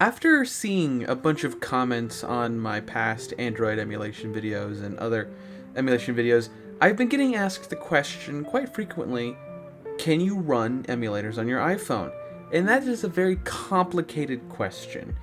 After seeing a bunch of comments on my past Android emulation videos and other emulation videos, I've been getting asked the question quite frequently, can you run emulators on your iPhone? And that is a very complicated question.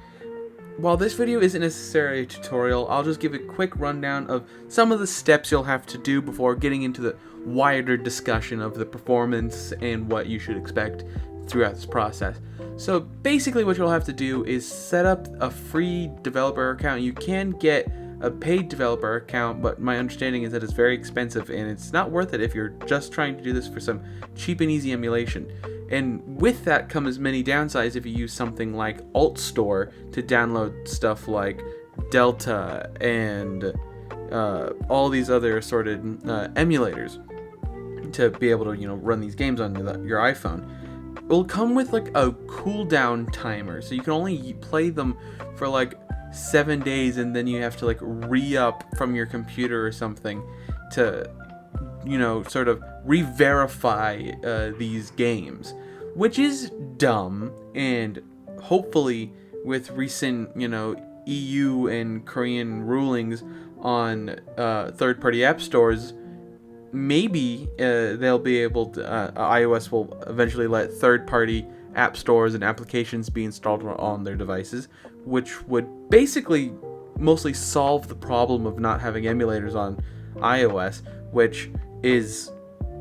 While this video isn't necessarily a tutorial, I'll just give a quick rundown of some of the steps you'll have to do before getting into the wider discussion of the performance and what you should expect throughout this process. So basically what you'll have to do is set up a free developer account. You can get a paid developer account, but my understanding is that it's very expensive and it's not worth it if you're just trying to do this for some cheap and easy emulation. And with that come as many downsides if you use something like AltStore to download stuff like Delta and all these other assorted emulators to be able to run these games on your iPhone. It'll come with like a cooldown timer, so you can only play them for like 7 days, and then you have to like re-up from your computer or something to sort of re-verify these games, which is dumb. And hopefully with recent EU and Korean rulings on third-party app stores, maybe they'll be able to iOS will eventually let third-party app stores and applications be installed on their devices, which would basically mostly solve the problem of not having emulators on iOS, which is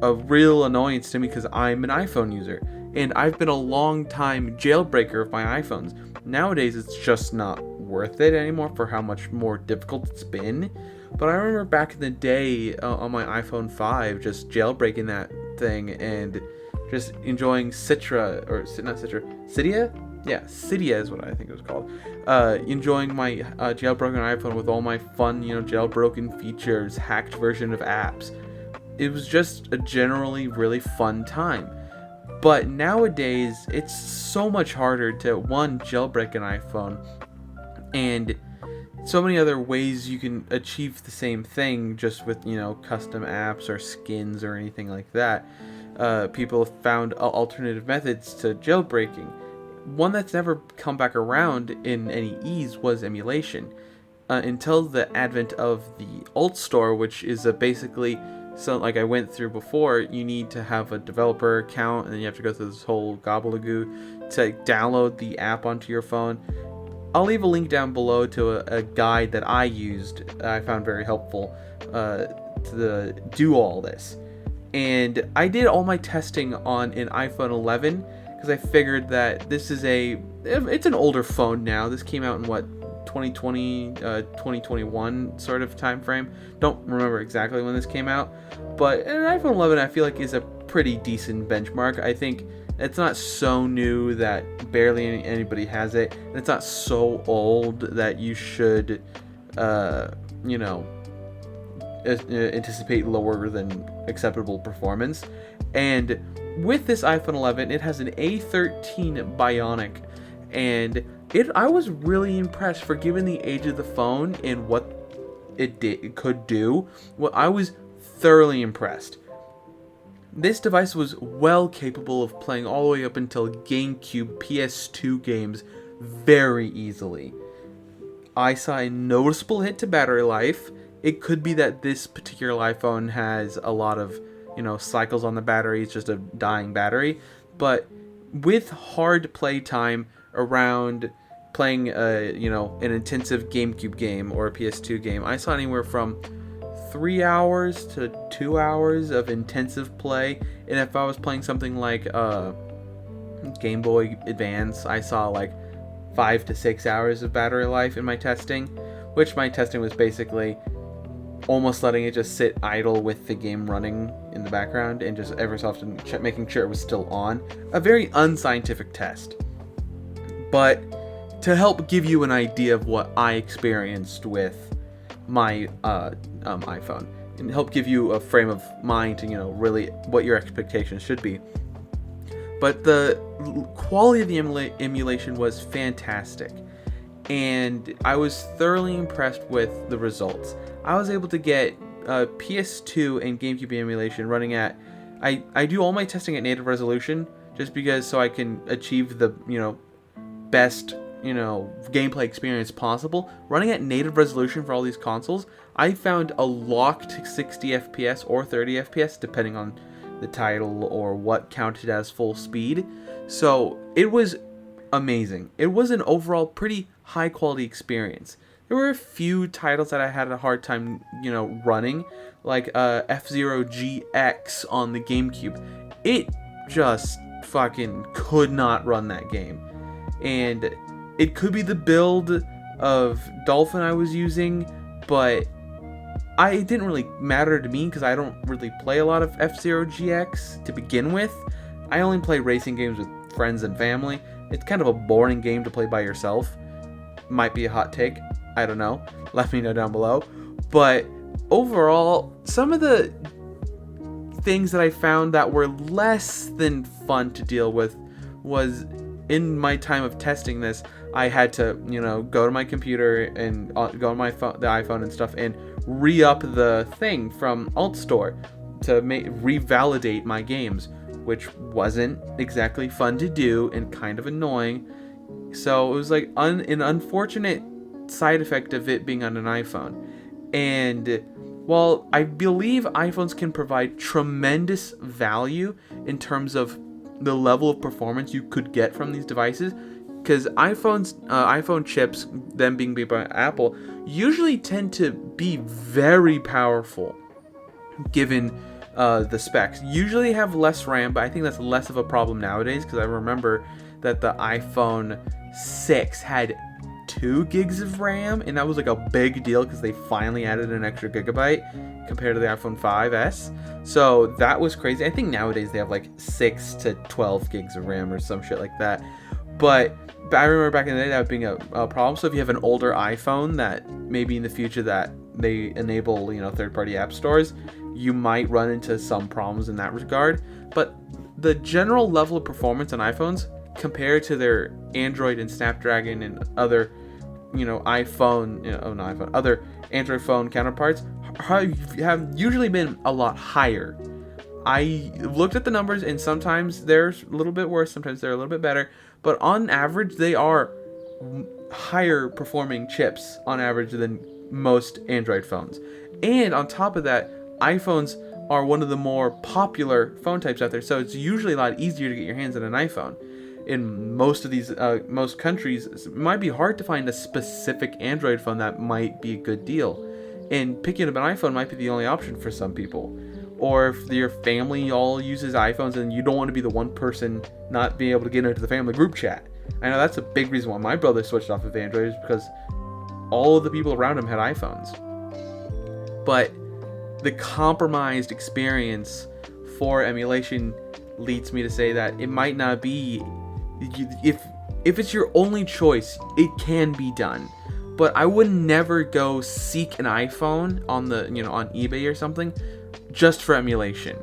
a real annoyance to me because I'm an iPhone user and I've been a long time jailbreaker of my iPhones. Nowadays it's just not worth it anymore for how much more difficult it's been. But I remember back in the day on my iPhone 5 just jailbreaking that thing and just enjoying Citra, or not Citra, Cydia? Yeah, Cydia is what I think it was called. Enjoying my jailbroken iPhone with all my fun, jailbroken features, hacked version of apps. It was just a generally really fun time. But nowadays, it's so much harder to, one, jailbreak an iPhone, and so many other ways you can achieve the same thing just with, custom apps or skins or anything like that. People have found alternative methods to jailbreaking. One that's never come back around in any ease was emulation. Until the advent of the Alt Store, which is basically, so like I went through before, you need to have a developer account and then you have to go through this whole gobbledygoo to download the app onto your phone. I'll leave a link down below to a guide that I used, I found very helpful to do all this. And I did all my testing on an iPhone 11 because I figured that it's an older phone now. This came out in 2020, 2021 sort of time frame. Don't remember exactly when this came out, but an iPhone 11 I feel like is a pretty decent benchmark. I think it's not so new that barely anybody has it, and it's not so old that you should, anticipate lower than acceptable performance. And with this iPhone 11, it has an A13 Bionic, and I was really impressed for given the age of the phone and what it could do. Well, I was thoroughly impressed. This device was well capable of playing all the way up until GameCube PS2 games very easily. I saw a noticeable hit to battery life. It could be that this particular iPhone has a lot of, cycles on the battery. It's just a dying battery. But with hard play time around playing, an intensive GameCube game or a PS2 game, I saw anywhere from 3 hours to 2 hours of intensive play. And if I was playing something like Game Boy Advance, I saw like 5 to 6 hours of battery life in my testing, which my testing was basically almost letting it just sit idle with the game running in the background and just every so often making sure it was still on. A very unscientific test. But to help give you an idea of what I experienced with my iPhone and help give you a frame of mind to really what your expectations should be. But the quality of the emulation was fantastic, and I was thoroughly impressed with the results. I was able to get PS2 and GameCube emulation running at, I do all my testing at native resolution just because so I can achieve the best gameplay experience possible, running at native resolution for all these consoles, I found a locked 60 FPS or 30 FPS, depending on the title or what counted as full speed. So it was amazing. It was an overall pretty high quality experience. There were a few titles that I had a hard time, running, like F-Zero GX on the GameCube. It just fucking could not run that game. And it could be the build of Dolphin I was using, but it didn't really matter to me because I don't really play a lot of F-Zero GX to begin with. I only play racing games with friends and family. It's kind of a boring game to play by yourself. Might be a hot take. I don't know. Let me know down below. But overall, some of the things that I found that were less than fun to deal with was, in my time of testing this, I had to, go to my computer and go on my phone, the iPhone and stuff, and re-up the thing from AltStore to revalidate my games, which wasn't exactly fun to do and kind of annoying. So it was like an unfortunate side effect of it being on an iPhone. And while I believe iPhones can provide tremendous value in terms of the level of performance you could get from these devices, because iPhone chips, them being made by Apple, usually tend to be very powerful given the specs. Usually have less RAM, but I think that's less of a problem nowadays, because I remember that the iPhone 6 had 2 gigs of RAM, and that was like a big deal because they finally added an extra gigabyte compared to the iPhone 5S. So that was crazy. I think nowadays they have like 6 to 12 gigs of RAM or some shit like that. But I remember back in the day that being a problem. So if you have an older iPhone that maybe in the future that they enable, third-party app stores, you might run into some problems in that regard. But the general level of performance on iPhones compared to their Android and Snapdragon and other, other Android phone counterparts have usually been a lot higher. I looked at the numbers, and sometimes they're a little bit worse, sometimes they're a little bit better, but on average, they are higher performing chips on average than most Android phones. And on top of that, iPhones are one of the more popular phone types out there, so it's usually a lot easier to get your hands on an iPhone. In most of these, most countries, it might be hard to find a specific Android phone that might be a good deal. And picking up an iPhone might be the only option for some people. Or if your family all uses iPhones and you don't want to be the one person not being able to get into the family group chat. I know that's a big reason why my brother switched off of Android, is because all of the people around him had iPhones. But the compromised experience for emulation leads me to say that it might not be, if it's your only choice, it can be done. But I would never go seek an iPhone on the, on eBay or something just for emulation.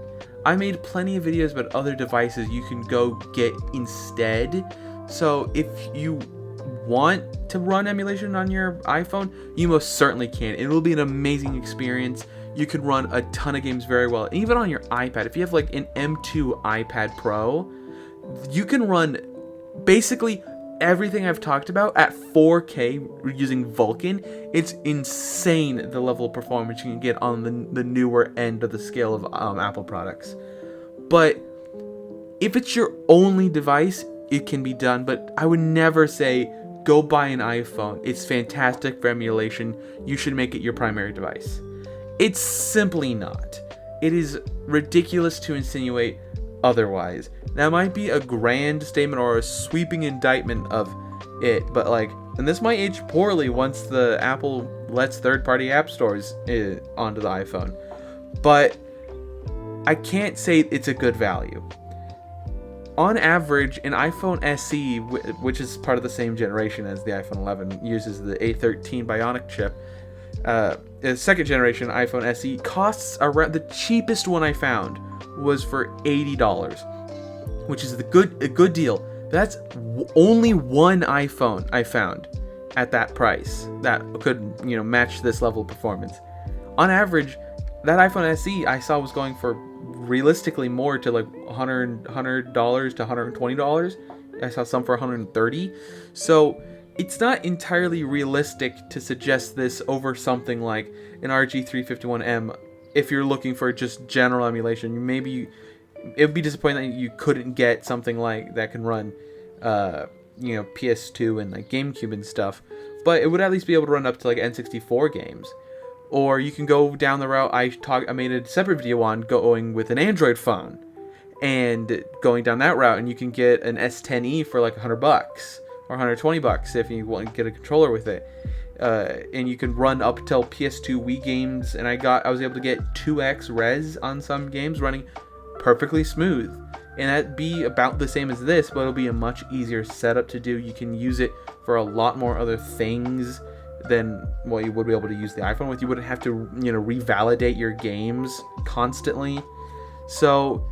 I made plenty of videos about other devices you can go get instead. So if you want to run emulation on your iPhone, you most certainly can. It will be an amazing experience. You can run a ton of games very well. Even on your iPad, if you have like an M2 iPad Pro, you can run basically everything I've talked about at 4K using Vulkan. It's insane the level of performance you can get on the newer end of the scale of Apple products. But if it's your only device, it can be done. But I would never say go buy an iPhone. It's fantastic for emulation. You should make it your primary device. It's simply not. It is ridiculous to insinuate otherwise. That might be a grand statement or a sweeping indictment of it, but and this might age poorly once the Apple lets third-party app stores onto the iPhone. But I can't say it's a good value. On average, an iPhone SE, which is part of the same generation as the iPhone 11, uses the A13 Bionic chip. A second generation iPhone SE costs around, the cheapest one I found was for $80, which is a good deal. That's only one iPhone I found at that price that could match this level of performance. On average, that iPhone SE I saw was going for realistically more to like $100 to $120. I saw some for $130. So it's not entirely realistic to suggest this over something like an RG351M if you're looking for just general emulation. Maybe it would be disappointing that you couldn't get something like that can run PS2 and like GameCube and stuff, but it would at least be able to run up to like N64 games. Or you can go down the route I made a separate video on, going with an Android phone and going down that route, and you can get an S10e for like $100 or $120 if you want to get a controller with it. And you can run up till PS2 Wii games, and I was able to get 2x res on some games running perfectly smooth. And that'd be about the same as this, but it'll be a much easier setup to do. You can use it for a lot more other things than what you would be able to use the iPhone with. You wouldn't have to, revalidate your games constantly. So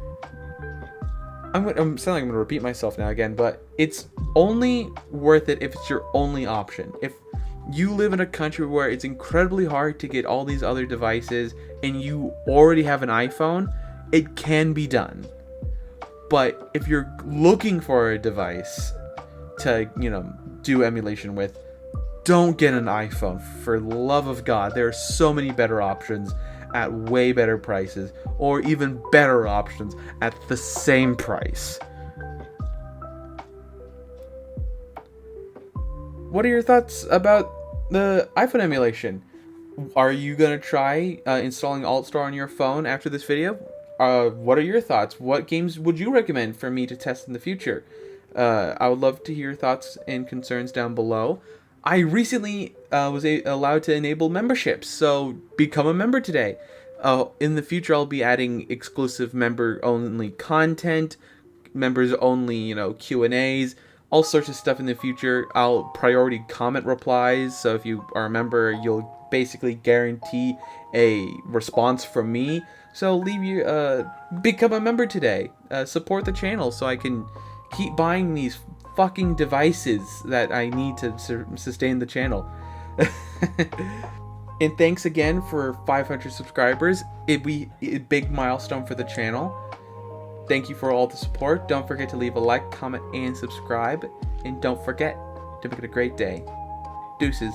I'm sounding like I'm gonna repeat myself now again, but it's only worth it if it's your only option. If you live in a country where it's incredibly hard to get all these other devices and you already have an iPhone, it can be done. But if you're looking for a device to, do emulation with, don't get an iPhone. For the love of God, there are so many better options at way better prices, or even better options at the same price. What are your thoughts about the iPhone emulation? Are you going to try installing AltStar on your phone after this video? What are your thoughts? What games would you recommend for me to test in the future? I would love to hear your thoughts and concerns down below. I recently was allowed to enable memberships, so become a member today. In the future, I'll be adding exclusive member-only content, members-only, Q&As, all sorts of stuff in the future. I'll priority comment replies, so if you are a member, you'll basically guarantee a response from me. So become a member today. Support the channel so I can keep buying these fucking devices that I need to sustain the channel. And thanks again for 500 subscribers. It'd be a big milestone for the channel. Thank you for all the support. Don't forget to leave a like, comment, and subscribe. And don't forget to make it a great day. Deuces.